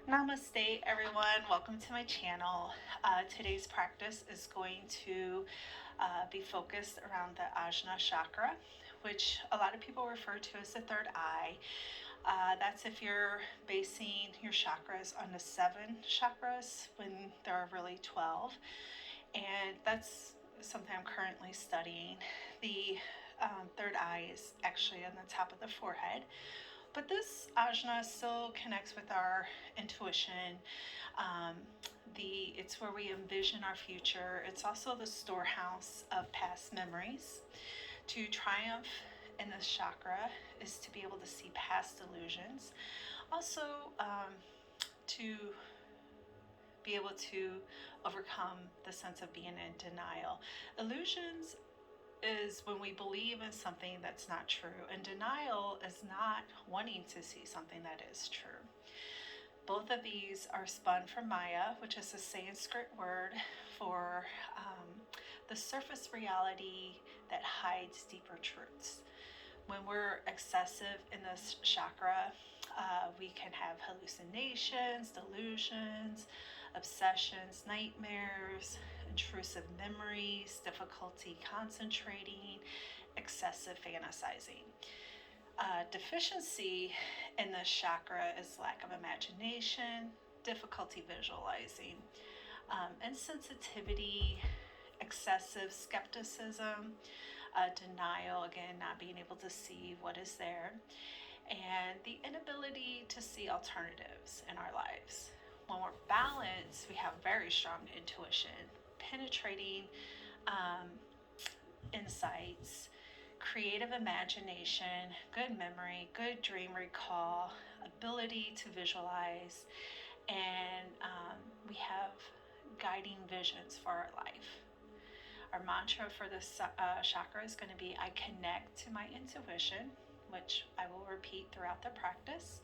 Namaste, everyone. Welcome to my channel. Today's practice is going to be focused around the Ajna Chakra, which a lot of people refer to as the third eye. That's if you're basing your chakras on the 7 chakras when there are really 12. And that's something I'm currently studying. The third eye is actually on the top of the forehead. But this ajna still connects with our intuition. It's where we envision our future. It's also the storehouse of past memories. To triumph in this chakra is to be able to see past illusions. Also, to be able to overcome the sense of being in denial. Illusions is when we believe in something that's not true, and denial is not wanting to see something that is true. Both of these are spun from Maya, which is a Sanskrit word for the surface reality that hides deeper truths. When we're excessive in this chakra, we can have hallucinations, delusions, obsessions, nightmares, intrusive memories, difficulty concentrating, excessive fantasizing. Deficiency in this chakra is lack of imagination, difficulty visualizing, insensitivity, excessive skepticism, denial, again, not being able to see what is there, and the inability to see alternatives in our lives. When we're balanced, we have very strong intuition, penetrating insights, creative imagination, good memory, good dream recall, ability to visualize, and we have guiding visions for our life. Our mantra for this chakra is going to be, I connect to my intuition, which I will repeat throughout the practice.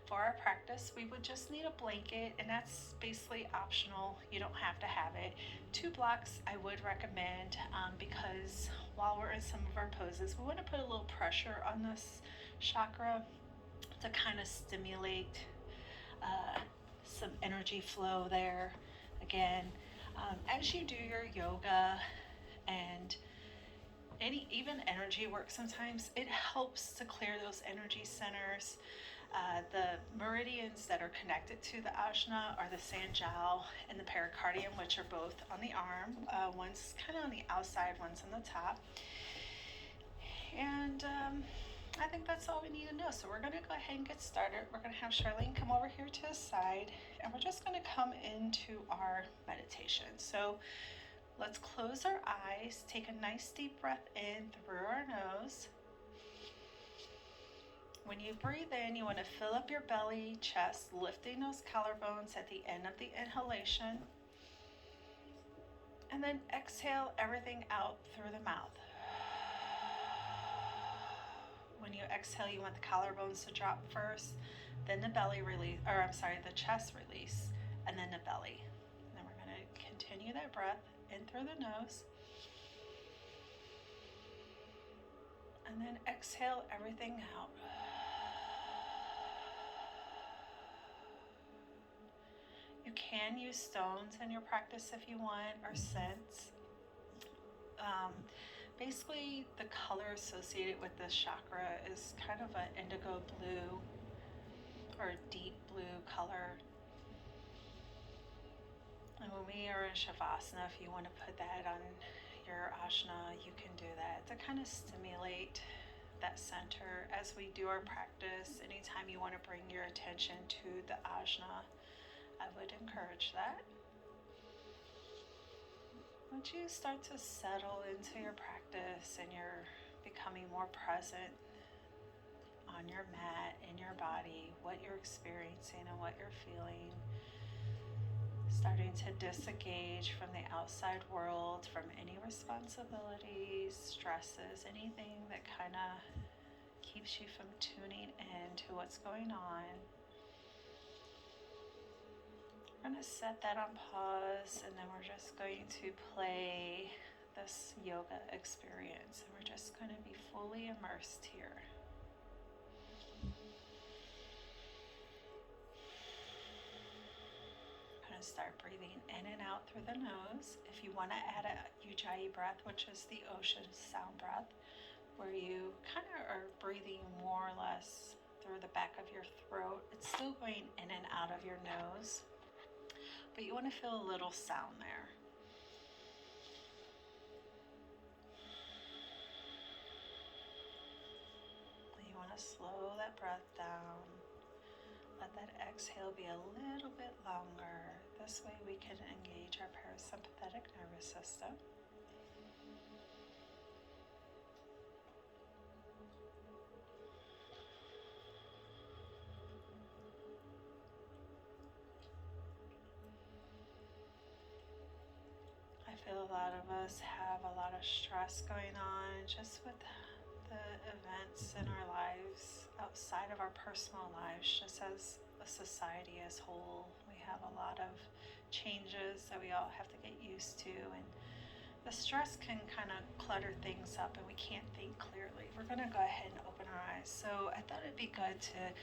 For our practice, we would just need a blanket, and that's basically optional. You don't have to have it. 2 blocks I would recommend because while we're in some of our poses, we want to put a little pressure on this chakra to kind of stimulate some energy flow there. Again, as you do your yoga and even energy work, sometimes it helps to clear those energy centers. The meridians that are connected to the ajna are the sanjiao and the pericardium, which are both on the arm. One's kind of on the outside, one's on the top. And I think that's all we need to know. So we're going to go ahead and get started. We're going to have Charlene come over here to the side, and we're just going to come into our meditation. So let's close our eyes, take a nice deep breath in through our nose. When you breathe in, you want to fill up your belly, chest, lifting those collarbones at the end of the inhalation. And then exhale everything out through the mouth. When you exhale, you want the collarbones to drop first, then the belly release, the chest release, and then the belly. And then we're going to continue that breath in through the nose. And then exhale everything out. You can use stones in your practice if you want, or scents. Basically, the color associated with this chakra is kind of an indigo blue or deep blue color. And when we are in Shavasana, if you want to put that on your ajna, you can do that to kind of stimulate that center as we do our practice. Anytime you want to bring your attention to the ajna, I would encourage that. Once you start to settle into your practice and you're becoming more present on your mat, in your body, what you're experiencing and what you're feeling, starting to disengage from the outside world, from any responsibilities, stresses, anything that kind of keeps you from tuning in to what's going on. We're going to set that on pause, and then we're just going to play this yoga experience. And we're just going to be fully immersed here. to start breathing in and out through the nose. If you want to add a ujjayi breath, which is the ocean sound breath, where you kind of are breathing more or less through the back of your throat, it's still going in and out of your nose, but you want to feel a little sound there. You want to slow that breath down. Let that exhale be a little bit longer. This way we can engage our parasympathetic nervous system. I feel a lot of us have a lot of stress going on just with the events in our lives outside of our personal lives, just as a society as whole. We have a lot of changes that we all have to get used to, and the stress can kind of clutter things up and we can't think clearly. We're going to go ahead and open our eyes. So I thought it'd be good to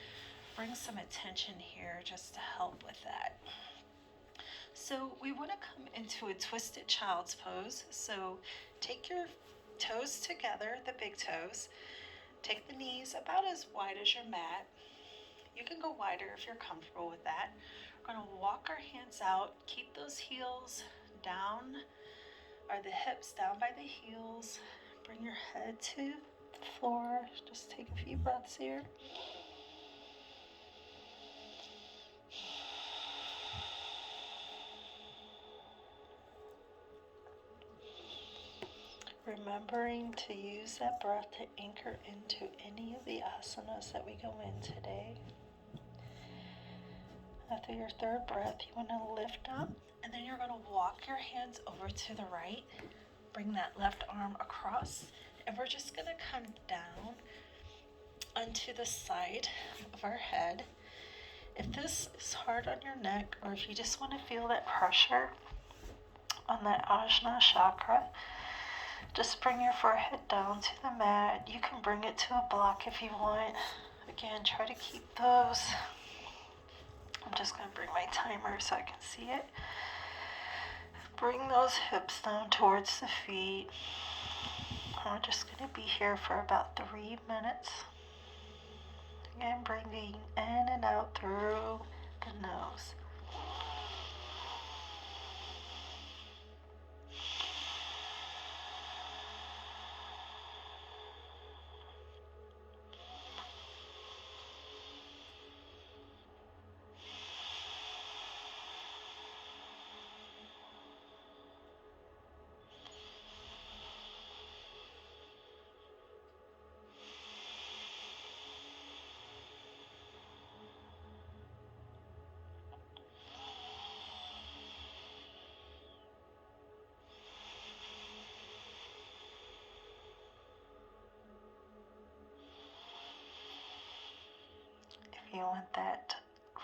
bring some attention here just to help with that. So we want to come into a twisted child's pose. So take your toes together, the big toes. Take the knees about as wide as your mat. You can go wider if you're comfortable with that. We're going to walk our hands out. Keep those heels down, or the hips down by the heels. Bring your head to the floor. Just take a few breaths here. Remembering to use that breath to anchor into any of the asanas that we go in today. After your third breath, you want to lift up, and then you're going to walk your hands over to the right. Bring that left arm across, and we're just going to come down onto the side of our head. If this is hard on your neck, or if you just want to feel that pressure on that Ajna Chakra, just bring your forehead down to the mat. You can bring it to a block if you want. Again, try to keep those. I'm just going to bring my timer so I can see it. Bring those hips down towards the feet. We're just going to be here for about 3 minutes. Again, breathing in and out through the nose. If you want that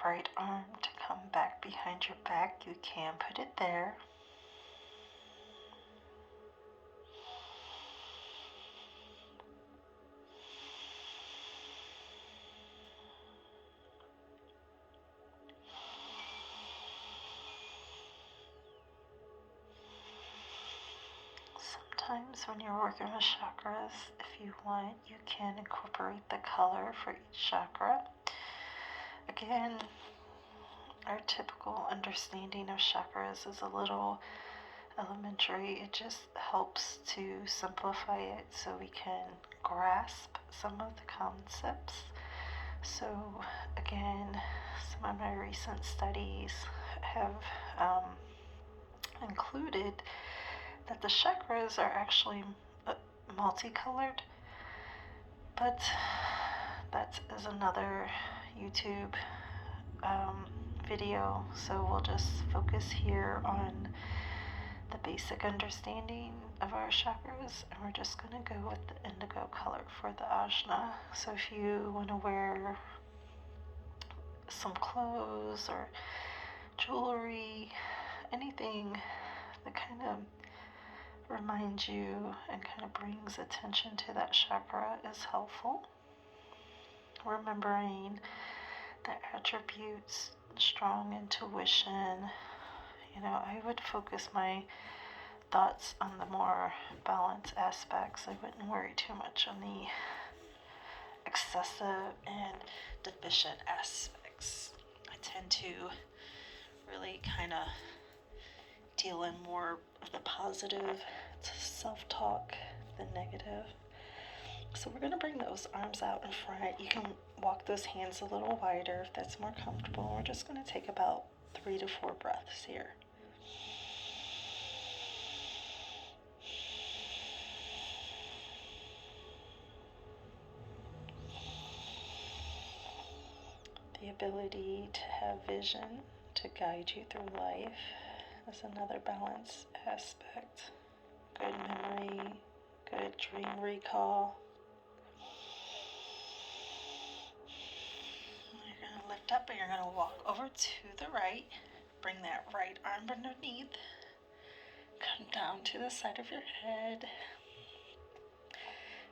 right arm to come back behind your back, you can put it there. Sometimes when you're working with chakras, if you want, you can incorporate the color for each chakra. Again, our typical understanding of chakras is a little elementary. It just helps to simplify it so we can grasp some of the concepts. So again, some of my recent studies have included that the chakras are actually multicolored, but that is another YouTube video, so we'll just focus here on the basic understanding of our chakras, and we're just going to go with the indigo color for the Ajna. So if you want to wear some clothes or jewelry, anything that kind of reminds you and kind of brings attention to that chakra is helpful. Remembering the attributes, strong intuition, I would focus my thoughts on the more balanced aspects. I wouldn't worry too much on the excessive and deficient aspects. I tend to really kind of deal in more of the positive self-talk than negative. So we're going to bring those arms out in front. You can walk those hands a little wider if that's more comfortable. We're just going to take about 3 to 4 breaths here. The ability to have vision to guide you through life is another balance aspect. Good memory, good dream recall. You're going to lift up and you're going to walk over to the right. Bring that right arm underneath. Come down to the side of your head.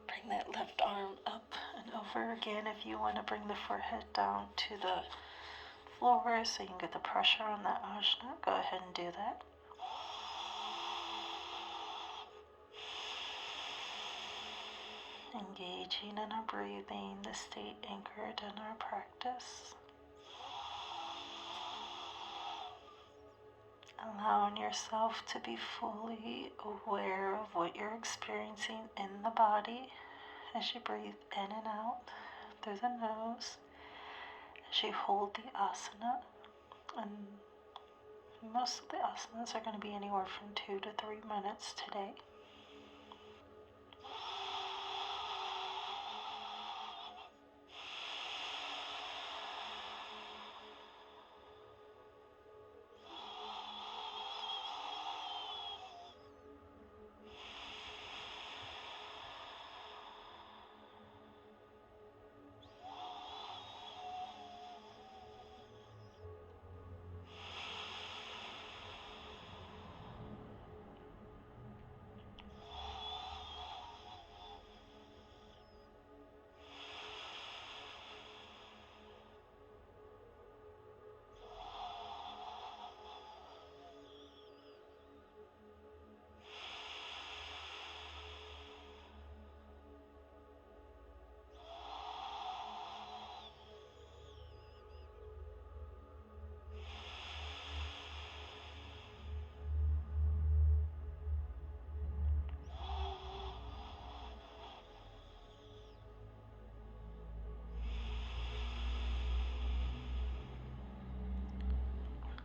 Bring that left arm up and over again. If you want to bring the forehead down to the floor so you can get the pressure on that ajna, go ahead and do that. Engaging in our breathing, the state anchored in our practice. Allowing yourself to be fully aware of what you're experiencing in the body as you breathe in and out through the nose, as you hold the asana. And most of the asanas are going to be anywhere from 2 to 3 minutes today.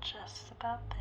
Just about there.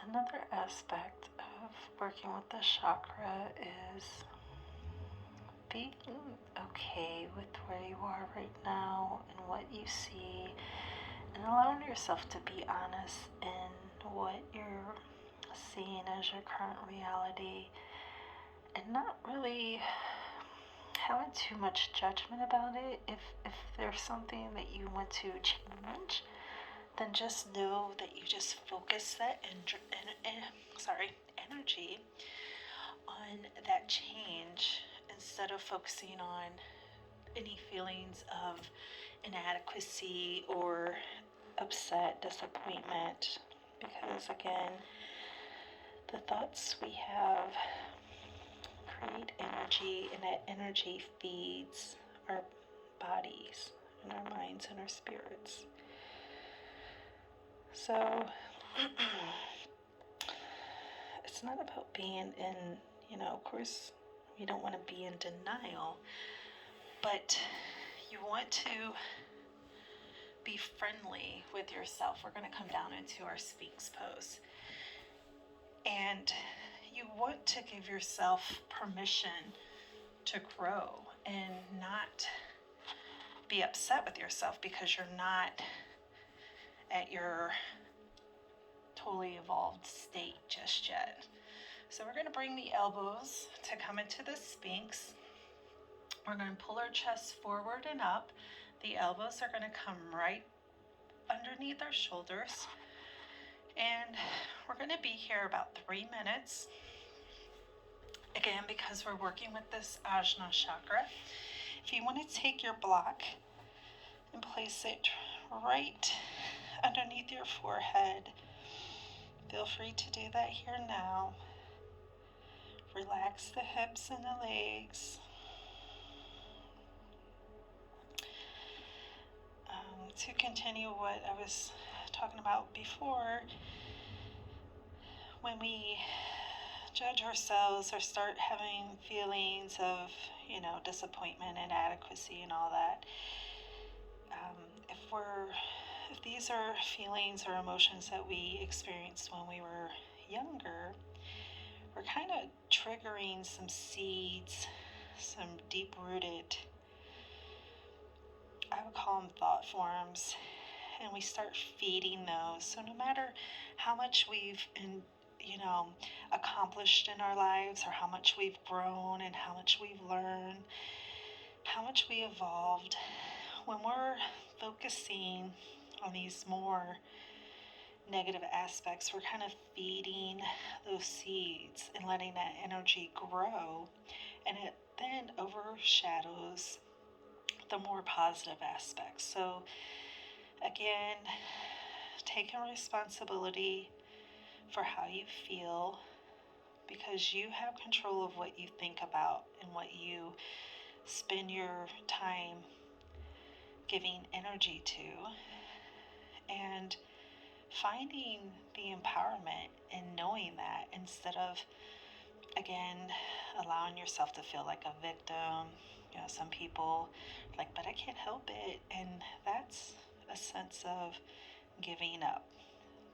Another aspect of working with the chakra is being okay with where you are right now and what you see, and allowing yourself to be honest in what you're seeing as your current reality, and not really having too much judgment about it. If there's something that you want to change, then just know that you just focus that energy on that change instead of focusing on any feelings of inadequacy or upset, disappointment. Because again, the thoughts we have create energy, and that energy feeds our bodies and our minds and our spirits. So it's not about being in, of course, you don't want to be in denial, but you want to be friendly with yourself. We're going to come down into our Sphinx pose. And you want to give yourself permission to grow and not be upset with yourself because you're not at your totally evolved state just yet. So we're going to bring the elbows to come into the Sphinx. We're going to pull our chest forward and up. The elbows are going to come right underneath our shoulders. And we're going to be here about 3 minutes. Again, because we're working with this Ajna Chakra. If you want to take your block and place it right underneath your forehead, feel free to do that here now. Relax the hips and the legs. To continue what I was talking about before, when we judge ourselves or start having feelings of, disappointment, inadequacy, and all that, if these are feelings or emotions that we experienced when we were younger, we're kind of triggering some seeds, some deep-rooted, I would call them thought forms, and we start feeding those. So no matter how much we've accomplished in our lives, or how much we've grown and how much we've learned, how much we evolved, when we're focusing on these more negative aspects, we're kind of feeding those seeds and letting that energy grow, and it then overshadows the more positive aspects. So again, taking responsibility for how you feel, because you have control of what you think about and what you spend your time giving energy to, and finding the empowerment in knowing that, instead of, again, allowing yourself to feel like a victim. Some people are like, but I can't help it. And that's a sense of giving up,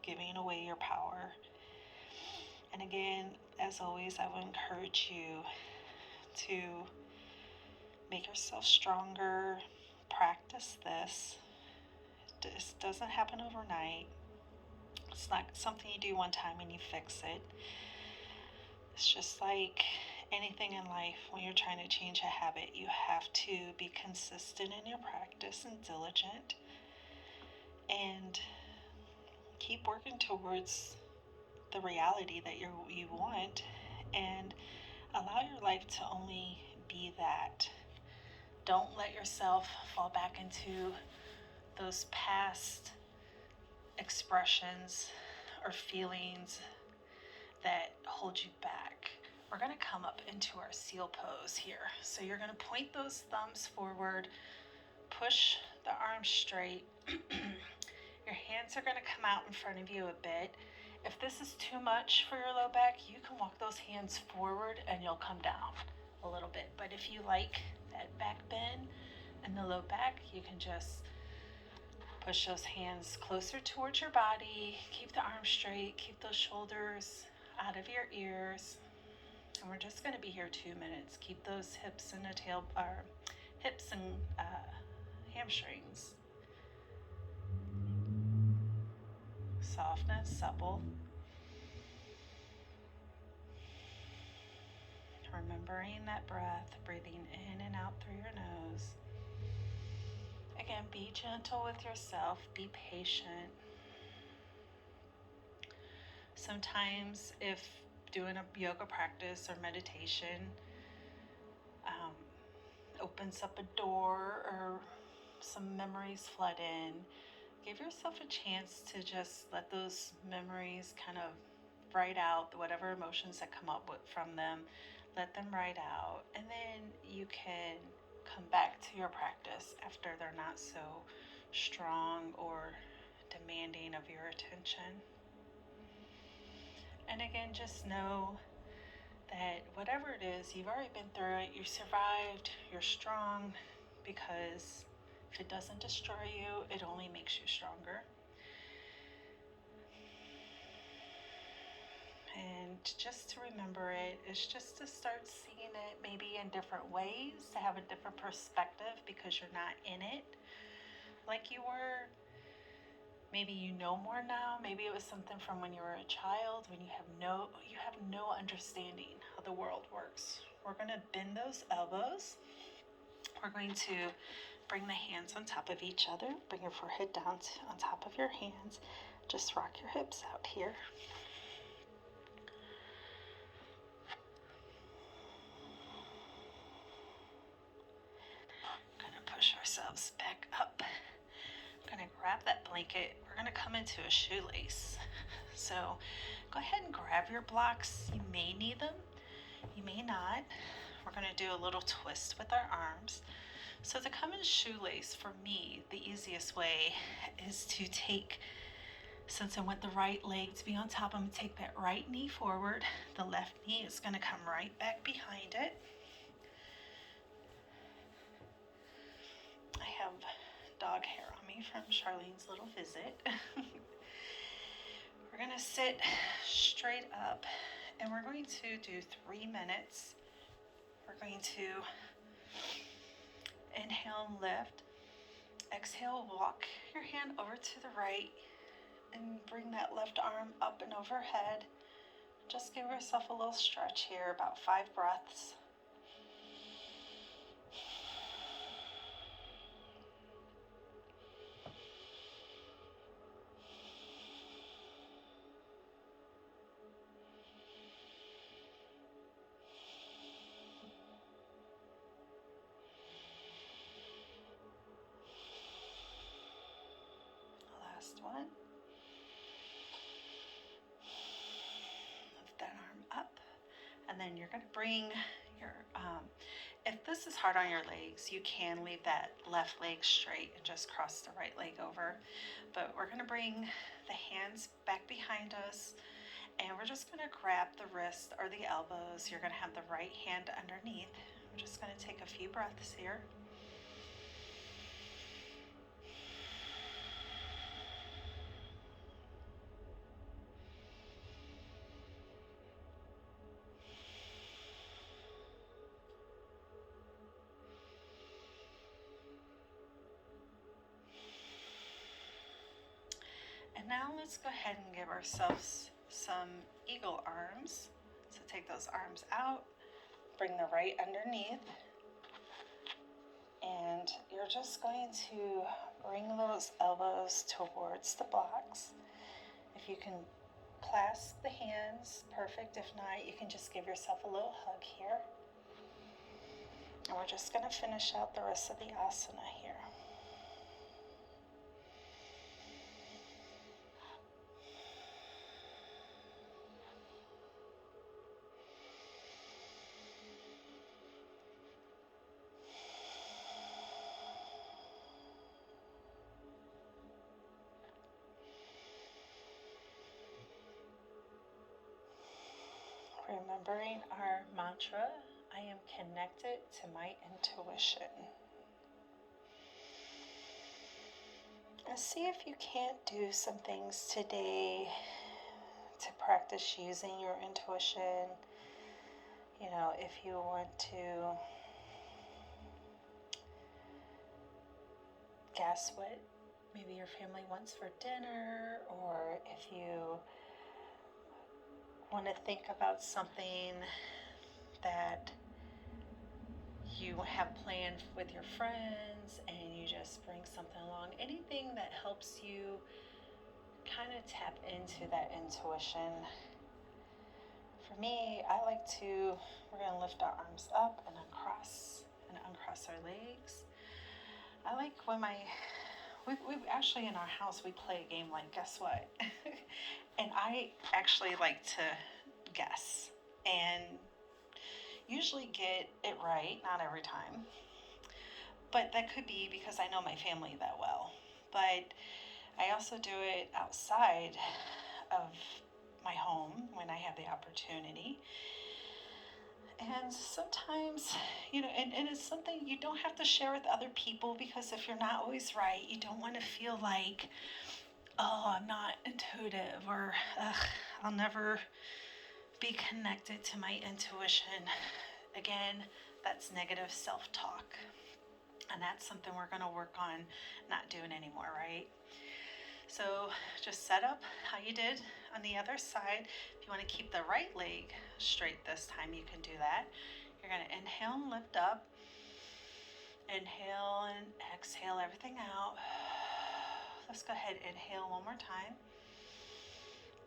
giving away your power. And again, as always, I would encourage you to make yourself stronger. Practice this. This doesn't happen overnight. It's not something you do one time and you fix it. It's just like anything in life. When you're trying to change a habit, you have to be consistent in your practice and diligent, and keep working towards the reality that you want, and allow your life to only be that. Don't let yourself fall back into those past expressions or feelings that hold you back. We're going to come up into our seal pose here. So you're going to point those thumbs forward, push the arms straight. Your hands are going to come out in front of you a bit. If this is too much for your low back, you can walk those hands forward and you'll come down a little bit. But if you like that back bend and the low back, you can just push those hands closer towards your body. Keep the arms straight. Keep those shoulders out of your ears. And we're just going to be here 2 minutes. Keep those hips and hamstrings soft and supple. Remembering that breath, breathing in and out through your nose. Again, be gentle with yourself. Be patient. Sometimes if doing a yoga practice or meditation opens up a door or some memories flood in, give yourself a chance to just let those memories kind of write out whatever emotions that come up from them. Let them write out, and then you can come back to your practice after they're not so strong or demanding of your attention. And again, just know that whatever it is, you've already been through it, you survived, you're strong, because if it doesn't destroy you, it only makes you stronger. And just to remember it is just to start seeing it maybe in different ways, to have a different perspective because you're not in it like you were. Maybe you know more now. Maybe it was something from when you were a child, when you have no understanding how the world works. We're going to bend those elbows. We're going to bring the hands on top of each other. Bring your forehead down on top of your hands. Just rock your hips out here. Going to push ourselves back up. We're going to grab that blanket. We're going to come into a shoelace. So go ahead and grab your blocks. You may need them. You may not. We're going to do a little twist with our arms. So to come in shoelace, for me, the easiest way is to take, since I want the right leg to be on top, I'm going to take that right knee forward. The left knee is going to come right back behind it. I have dog hair on me from Charlene's little visit. We're going to sit straight up and we're going to do 3 minutes. We're going to inhale, lift. Exhale, walk your hand over to the right and bring that left arm up and overhead. Just give yourself a little stretch here, about 5 breaths. Last one. Lift that arm up. And then you're going to bring your, if this is hard on your legs, you can leave that left leg straight and just cross the right leg over. But we're going to bring the hands back behind us and we're just going to grab the wrist or the elbows. You're going to have the right hand underneath. We're just going to take a few breaths here. And now let's go ahead and give ourselves some eagle arms. So take those arms out, bring the right underneath, and you're just going to bring those elbows towards the blocks. If you can clasp the hands, perfect. If not, you can just give yourself a little hug here. And we're just going to finish out the rest of the asana here. Remembering our mantra, I am connected to my intuition. And see if you can't do some things today to practice using your intuition. You know, if you want to guess what maybe your family wants for dinner, or if you want to think about something that you have planned with your friends and you just bring something along, anything that helps you kind of tap into that intuition. For me, I like to, we're going to lift our arms up and uncross our legs. I like when we actually in our house, we play a game like Guess What? And I actually like to guess and usually get it right, not every time. But that could be because I know my family that well. But I also do it outside of my home when I have the opportunity. And sometimes, you know, and it's something you don't have to share with other people, because if you're not always right, you don't want to feel like, oh, I'm not intuitive, or I'll never be connected to my intuition. Again, that's negative self-talk. And that's something we're going to work on not doing anymore, right? So just set up how you did on the other side. If you want to keep the right leg straight this time, you can do that. You're going to inhale and lift up. Inhale and exhale everything out. Let's go ahead, inhale one more time.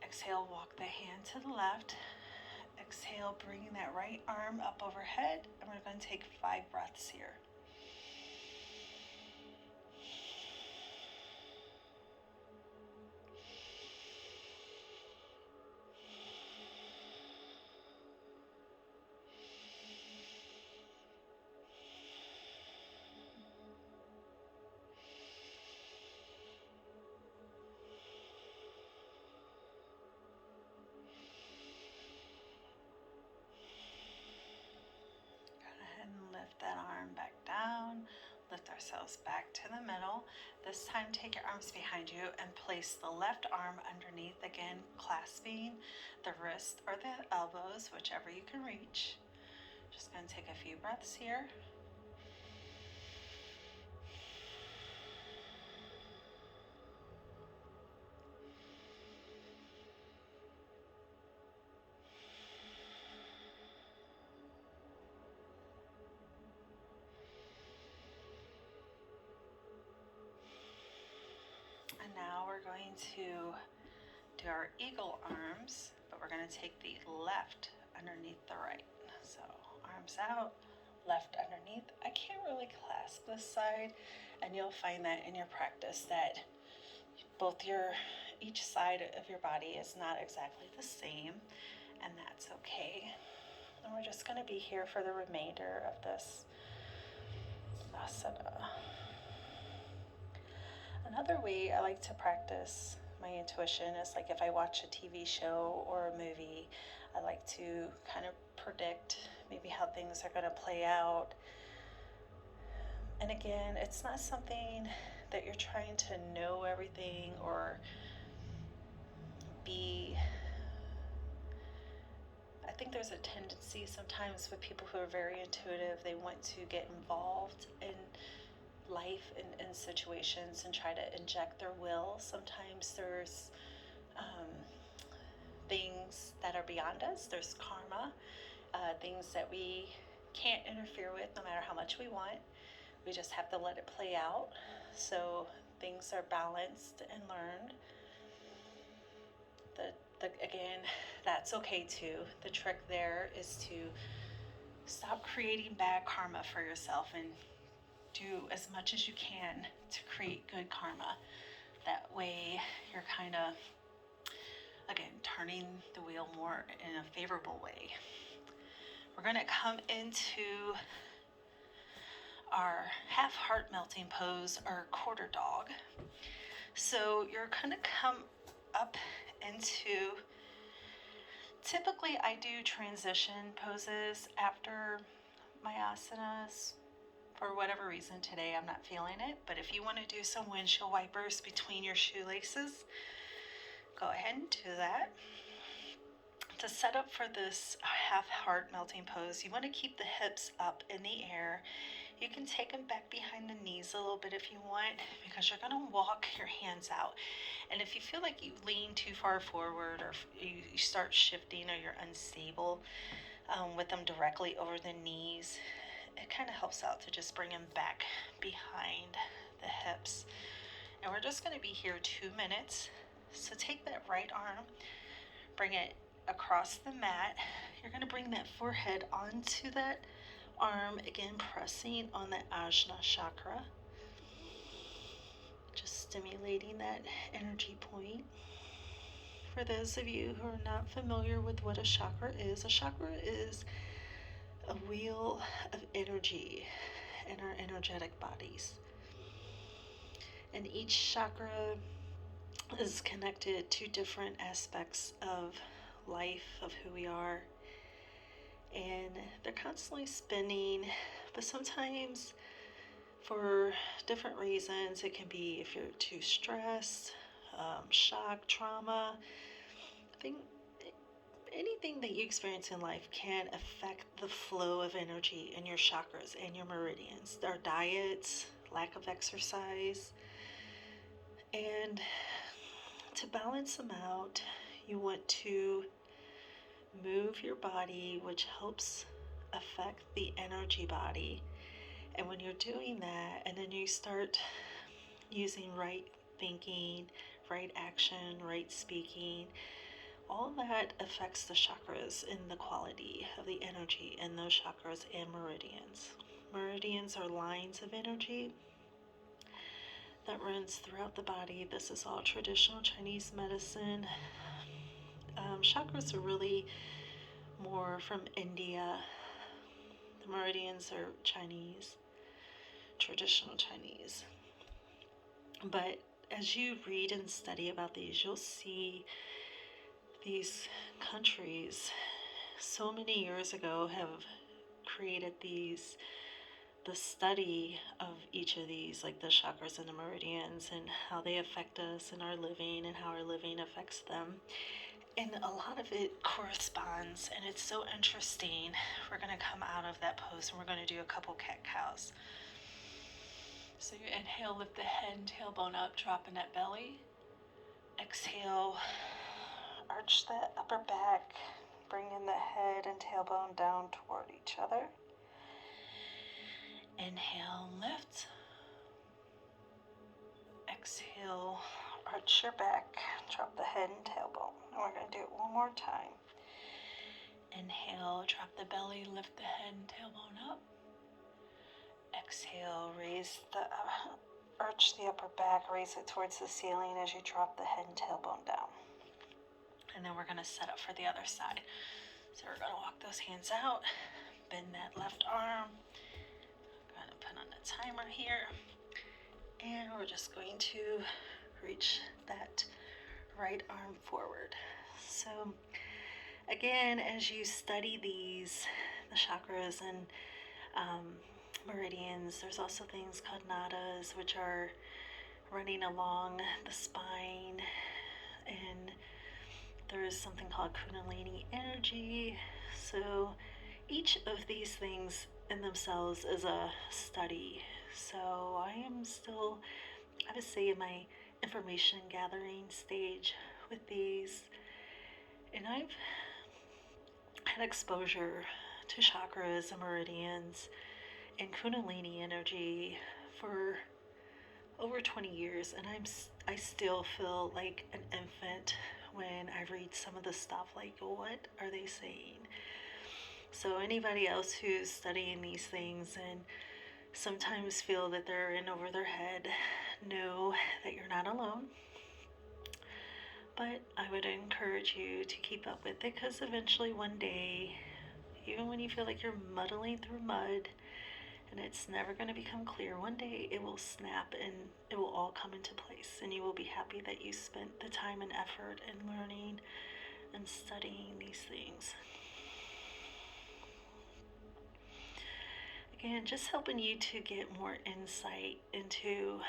Exhale, walk the hand to the left. Exhale, bringing that right arm up overhead. And we're going to take 5 breaths here. And lift that arm back down, lift ourselves back to the middle. This time take your arms behind you and place the left arm underneath, again clasping the wrist or the elbows, whichever you can reach. Just going to take a few breaths here. And now we're going to do our eagle arms, but we're going to take the left underneath the right. So arms out, left underneath. I can't really clasp this side, and you'll find that in your practice that each side of your body is not exactly the same, and that's okay. And we're just going to be here for the remainder of this asana. Another way I like to practice my intuition is like if I watch a TV show or a movie, I like to kind of predict maybe how things are going to play out. And again, it's not something that you're trying to know everything or be. I think there's a tendency sometimes with people who are very intuitive, they want to get involved in life and situations and try to inject their will. Sometimes there's things that are beyond us. There's karma, things that we can't interfere with no matter how much we want. We just have to let it play out. So things are balanced and learned. Again, that's okay too. The trick there is to stop creating bad karma for yourself and do as much as you can to create good karma. That way you're kind of, again, turning the wheel more in a favorable way. We're going to come into our half heart melting pose, or quarter dog. So you're going to come up into, typically I do transition poses after my asanas. For whatever reason today I'm not feeling it, but if you want to do some windshield wipers between your shoelaces, go ahead and do that. To set up for this half heart melting pose, you want to keep the hips up in the air. You can take them back behind the knees a little bit if you want, because you're going to walk your hands out. And if you feel like you lean too far forward, or you start shifting, or you're unstable with them directly over the knees, it kind of helps out to just bring them back behind the hips. And we're just going to be here 2 minutes. So take that right arm, bring it across the mat. You're going to bring that forehead onto that arm, again pressing on the Ajna Chakra, just stimulating that energy point. For those of you who are not familiar with what a chakra is a wheel of energy in our energetic bodies. And each chakra is connected to different aspects of life, of who we are. And they're constantly spinning, but sometimes for different reasons. It can be if you're too stressed, shock, trauma. I think anything that you experience in life can affect the flow of energy in your chakras and your meridians. Our diets, lack of exercise, and to balance them out, you want to move your body, which helps affect the energy body. And when you're doing that, and then you start using right thinking, right action, right speaking, all that affects the chakras and the quality of the energy in those chakras and meridians. Meridians are lines of energy that runs throughout the body. This is all traditional Chinese medicine. Chakras are really more from India. The meridians are Chinese, traditional Chinese. But as you read and study about these, you'll see these countries so many years ago have created the study of each of these, like the chakras and the meridians, and how they affect us in our living and how our living affects them. And a lot of it corresponds, and it's so interesting. We're going to come out of that pose and we're going to do a couple cat cows. So you inhale, lift the head and tailbone up, dropping that belly. Exhale, arch the upper back, bringing the head and tailbone down toward each other. Inhale, lift. Exhale, arch your back, drop the head and tailbone. And we're going to do it one more time. Inhale, drop the belly, lift the head and tailbone up. Exhale, arch the upper back, raise it towards the ceiling as you drop the head and tailbone down. And then we're going to set up for the other side. So we're going to walk those hands out, bend that left arm. I'm going to put on the timer here. And we're just going to reach that right arm forward. So again, as you study these, the chakras and meridians, there's also things called nadas, which are running along the spine, and there is something called kundalini energy. So each of these things in themselves is a study. So I am still, I would say, in my information gathering stage with these, and I've had exposure to chakras and meridians and kundalini energy for over 20 years, and I still feel like an infant when I read some of the stuff, like, what are they saying? So anybody else who's studying these things and sometimes feel that they're in over their head, know that you're not alone. But I would encourage you to keep up with it, because eventually one day, even when you feel like you're muddling through mud and it's never going to become clear, one day it will snap and it will all come into place, and you will be happy that you spent the time and effort in learning and studying these things. Again, just helping you to get more insight into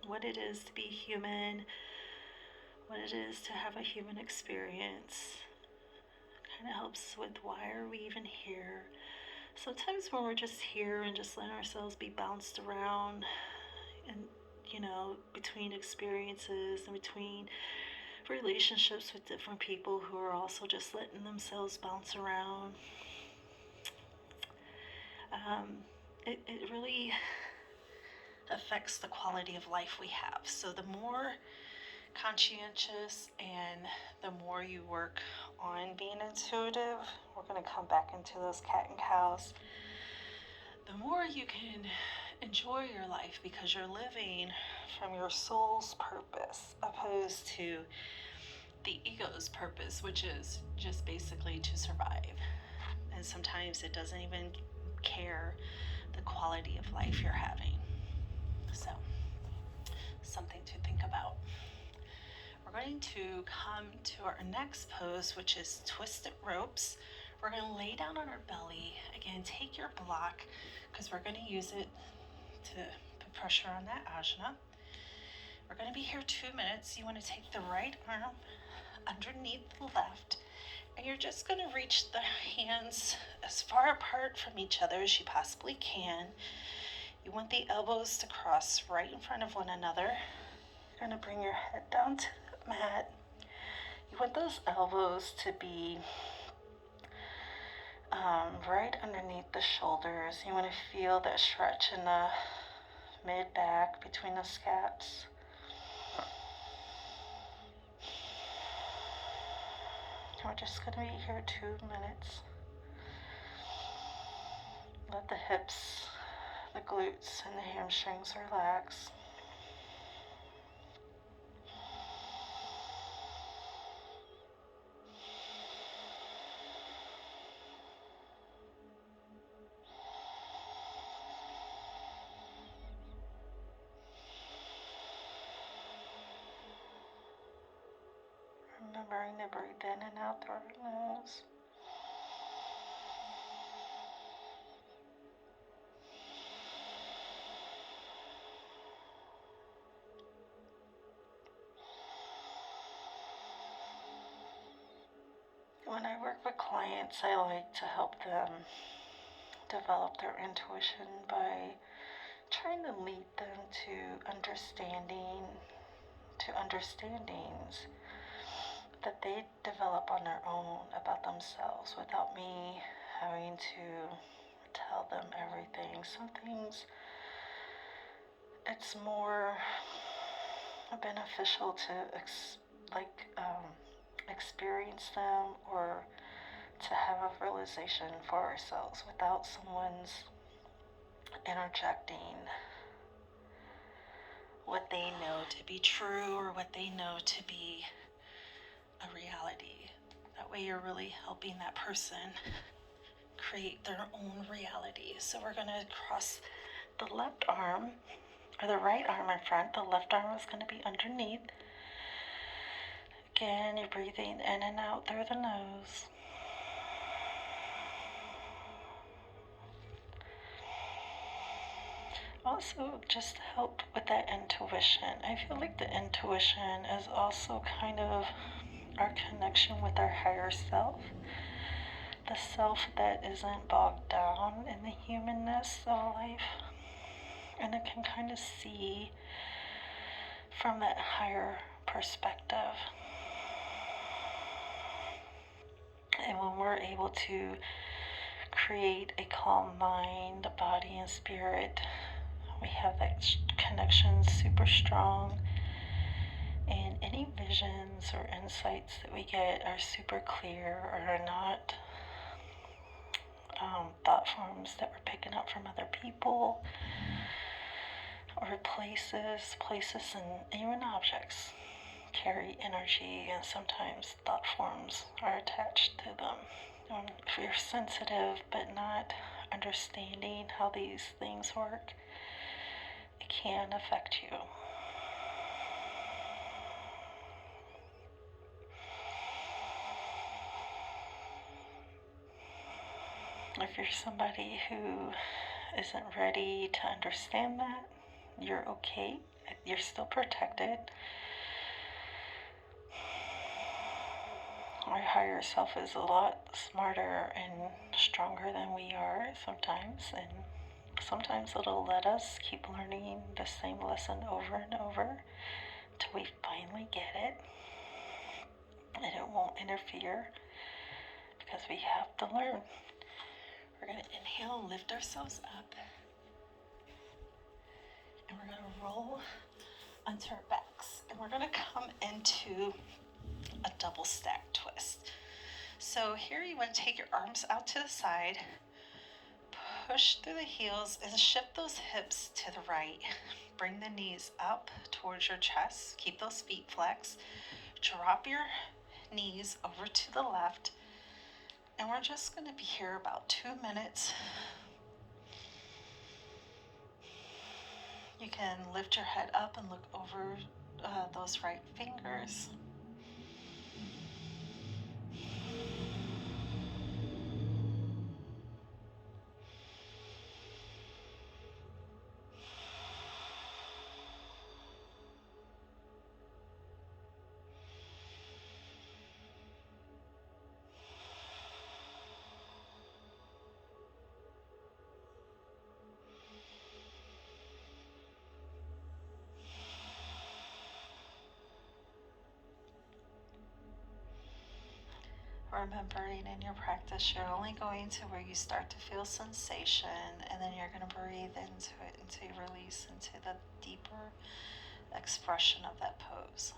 what it is to be human, what it is to have a human experience. Kind of helps with why are we even here. Sometimes when we're just here and just letting ourselves be bounced around and, between experiences and between relationships with different people who are also just letting themselves bounce around, it really affects the quality of life we have. So the more conscientious and the more you work on being intuitive, we're going to come back into those cat and cows, the more you can enjoy your life, because you're living from your soul's purpose opposed to the ego's purpose, which is just basically to survive. And sometimes it doesn't even care the quality of life you're having. So, something to think about. We're going to come to our next pose, which is twisted ropes. We're going to lay down on our belly. Again, take your block, because we're going to use it to put pressure on that ajna. We're going to be here 2 minutes. You want to take the right arm underneath the left. And you're just going to reach the hands as far apart from each other as you possibly can. You want the elbows to cross right in front of one another. You're going to bring your head down to the mat. You want those elbows to be right underneath the shoulders. You want to feel that stretch in the mid-back between the scaps. We're just going to be here 2 minutes. Let the hips, the glutes, and the hamstrings relax. Remembering to breathe in and out through your nose. When I work with clients, I like to help them develop their intuition by trying to lead them to understandings that they develop on their own about themselves without me having to tell them everything. Some things it's more beneficial to experience them or to have a realization for ourselves without someone's interjecting what they know to be true or what they know to be a reality. That way you're really helping that person create their own reality. So we're going to cross the left arm, or the right arm in front. The left arm is going to be underneath. Again, you're breathing in and out through the nose. Also, just to help with that intuition. I feel like the intuition is also kind of our connection with our higher self. The self that isn't bogged down in the humanness of life. And it can kind of see from that higher perspective. And when we're able to create a calm mind, body, and spirit, we have that connection super strong. And any visions or insights that we get are super clear or are not thought forms that we're picking up from other people or places and even objects carry energy, and sometimes thought forms are attached to them. If you're sensitive but not understanding how these things work, it can affect you. If you're somebody who isn't ready to understand that, you're okay. You're still protected. Our higher self is a lot smarter and stronger than we are sometimes, and sometimes it'll let us keep learning the same lesson over and over till we finally get it, and it won't interfere because we have to learn. We're going to inhale and lift ourselves up, and we're going to roll onto our backs, and we're going to come into a double stack twist. So here you want to take your arms out to the side, push through the heels, and shift those hips to the right. Bring the knees up towards your chest. Keep those feet flexed. Drop your knees over to the left. And we're just going to be here about 2 minutes. You can lift your head up and look over those right fingers. Remembering in your practice, you're only going to where you start to feel sensation, and then you're going to breathe into it until you release into the deeper expression of that pose.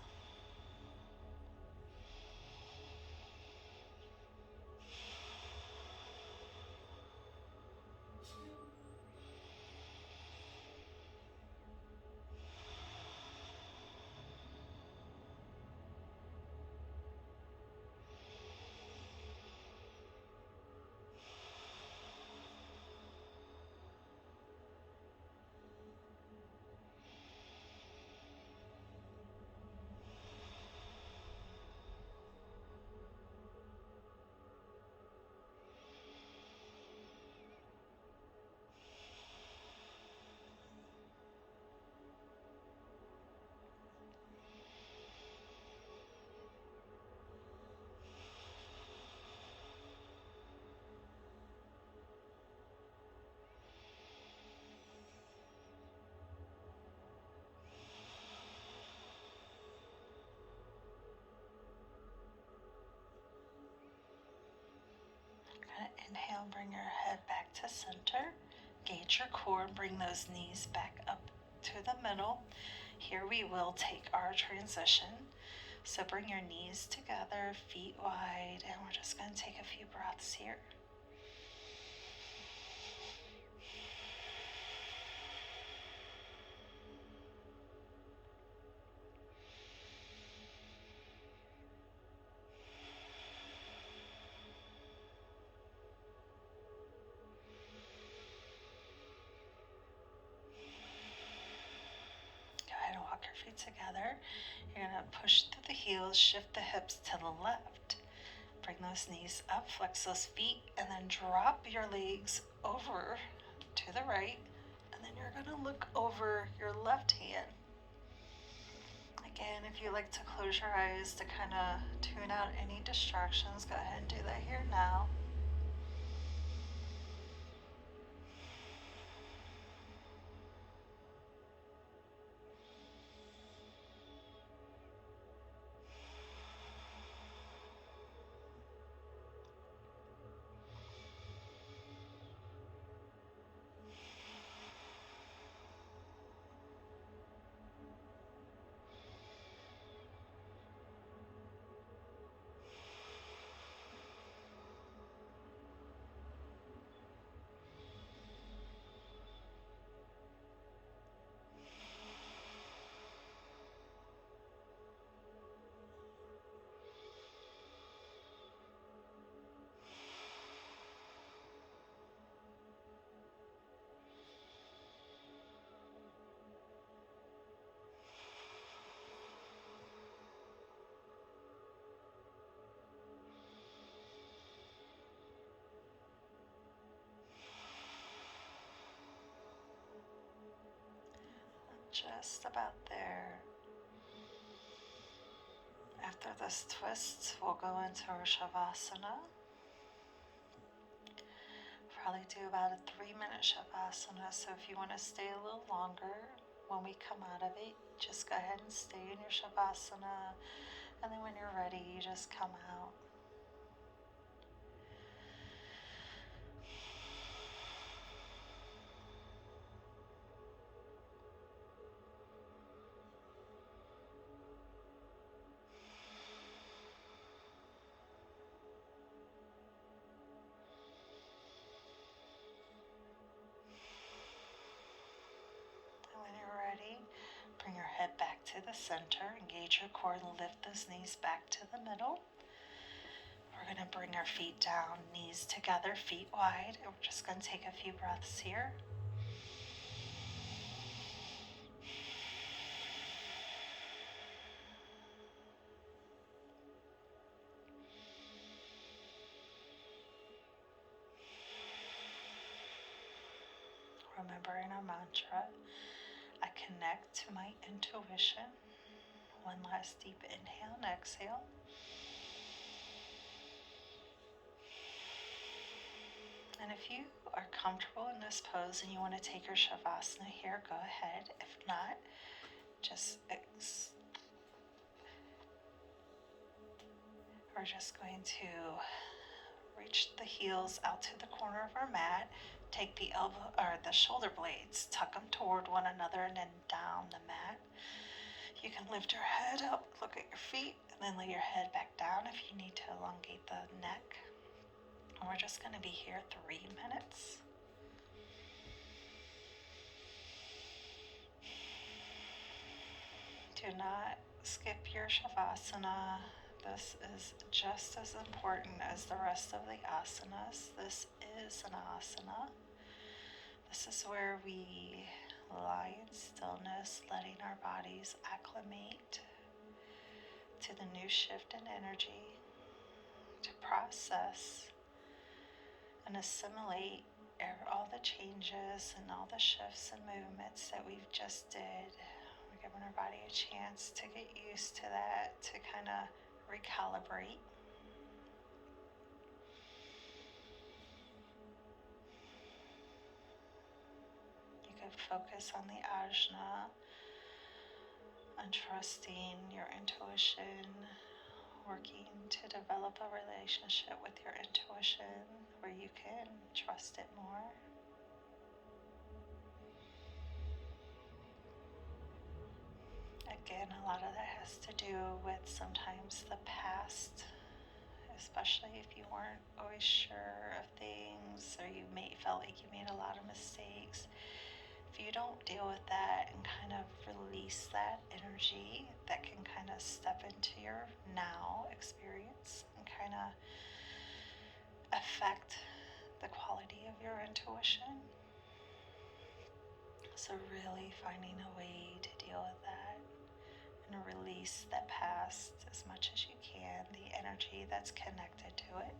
Inhale, bring your head back to center. Gauge your core, bring those knees back up to the middle. Here we will take our transition. So bring your knees together, feet wide, and we're just going to take a few breaths here. Go ahead and walk your feet together. You're going to push through the heels, shift the hips to the left. Bring those knees up, flex those feet, and then drop your legs over to the right. And then you're going to look over your left hand. Again, if you like to close your eyes to kind of tune out any distractions, go ahead and do that here now. Just about there. After this twist, we'll go into our Shavasana. Probably do about a 3-minute Shavasana, so if you want to stay a little longer when we come out of it, just go ahead and stay in your Shavasana, and then when you're ready, you just come out. And when you're ready, bring your head back to the center, engage your core, and lift those knees back to the middle. We're going to bring our feet down, knees together, feet wide, and we're just going to take a few breaths here. Remembering our mantra, I connect to my intuition. One last deep inhale and exhale. And if you are comfortable in this pose and you want to take your Shavasana here, go ahead. If not, just we're just going to reach the heels out to the corner of our mat. Take the elbow or the shoulder blades, tuck them toward one another, and then down the mat. You can lift your head up, look at your feet, and then lay your head back down if you need to elongate the neck. And we're just going to be here 3 minutes. Do not skip your Shavasana. This is just as important as the rest of the asanas. This is an asana. This is where we lie in stillness, letting our bodies acclimate to the new shift in energy, to process and assimilate all the changes and all the shifts and movements that we've just did. We're giving our body a chance to get used to that, to kind of recalibrate. You can focus on the ajna, on trusting your intuition, working to develop a relationship with your intuition where you can trust it more. Again, a lot of that has to do with sometimes the past, especially if you weren't always sure of things or you felt like you made a lot of mistakes. If you don't deal with that and kind of release that energy, that can kind of step into your now experience and kind of affect the quality of your intuition. So really finding a way to deal with that and release that past as much as you can, the energy that's connected to it.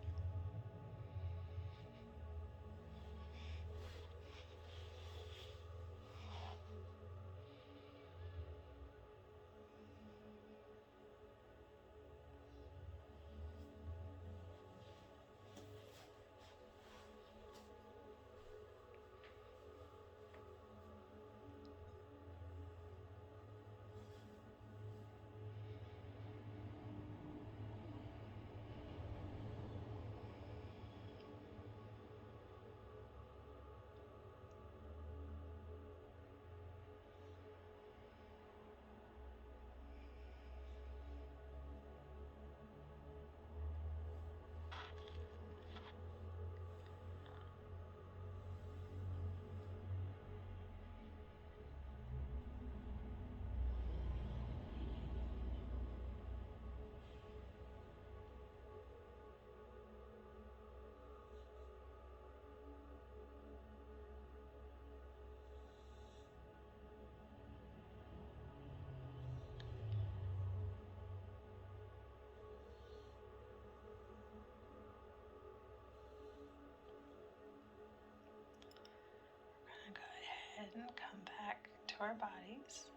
And come back to our bodies.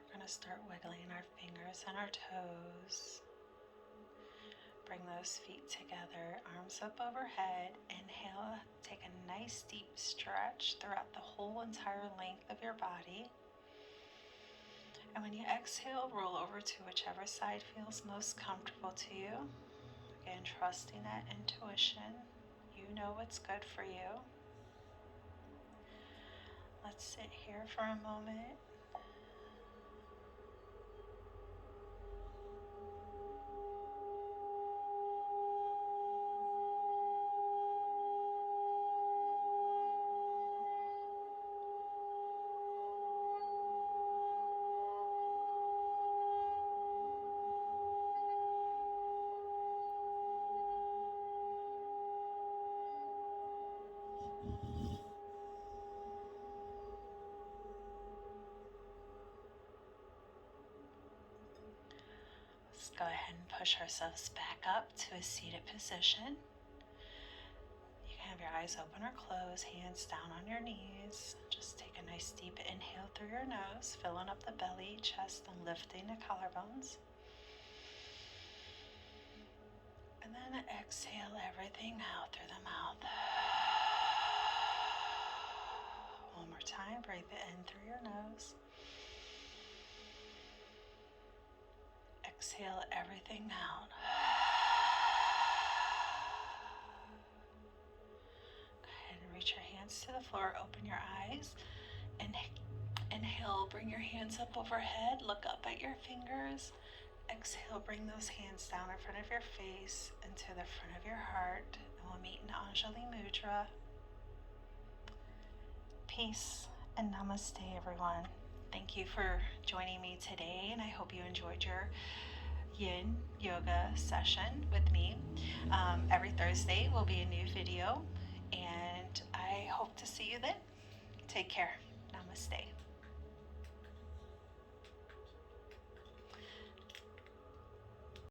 We're going to start wiggling our fingers and our toes. Bring those feet together, arms up overhead. Inhale, take a nice deep stretch throughout the whole entire length of your body. And when you exhale, roll over to whichever side feels most comfortable to you. Again, trusting that intuition. You know what's good for you. Let's sit here for a moment. Let's go ahead and push ourselves back up to a seated position. You can have your eyes open or closed, hands down on your knees. Just take a nice deep inhale through your nose, filling up the belly, chest, and lifting the collarbones. And then exhale everything out through the mouth. One more time, breathe it in through your nose. exhale everything down. Go ahead and reach your hands to the floor. Open your eyes. And inhale, bring your hands up overhead. Look up at your fingers. Exhale, bring those hands down in front of your face and to the front of your heart. And we'll meet in Angeline Mudra. Peace and namaste, everyone. Thank you for joining me today, and I hope you enjoyed your yin yoga session with me. Every Thursday will be a new video, and I hope to see you then. Take care. Namaste.